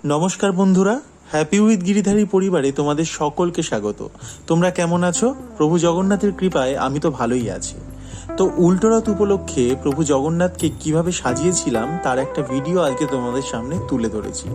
নমস্কার বন্ধুরা, happy with Giridhari পরিবারে তোমাদের সকলকে স্বাগত। তোমরা কেমন আছো? প্রভু জগন্নাথের কৃপায় আমি তো ভালোই আছি। তো উল্টোরথ উপলক্ষে প্রভু জগন্নাথকে কিভাবে সাজিয়েছিলাম তার একটা ভিডিও আজকে তোমাদের সামনে তুলে ধরেছি।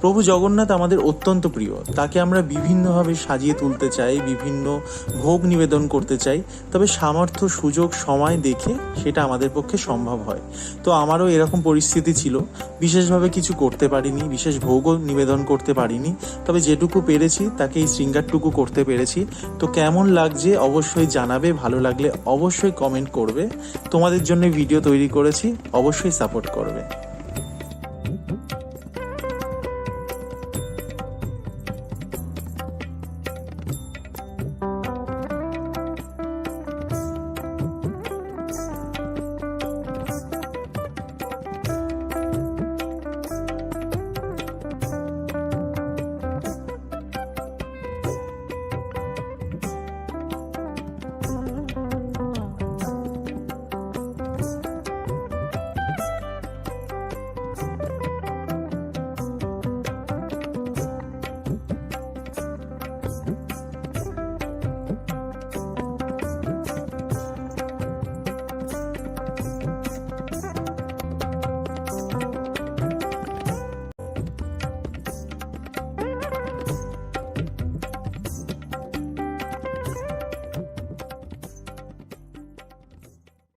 প্রভু জগন্নাথ আমাদের অত্যন্ত প্রিয়, তাকে আমরা বিভিন্নভাবে সাজিয়ে তুলতে চাই, বিভিন্ন ভোগ নিবেদন করতে চাই, তবে সামর্থ্য, সুযোগ, সময় দেখে সেটা আমাদের পক্ষে সম্ভব হয়। তো আমারও এরকম পরিস্থিতি ছিল, বিশেষভাবে কিছু করতে পারিনি, বিশেষ ভোগও নিবেদন করতে পারিনি, তবে যেটুকু পেরেছি তাকে এই শৃঙ্গারটুকু করতে পেরেছি। তো কেমন লাগছে অবশ্যই জানাবে, ভালো লাগলে অবশ্যই কমেন্ট করবে। তোমাদের জন্য ভিডিও তৈরি করেছি, অবশ্যই সাপোর্ট করবে।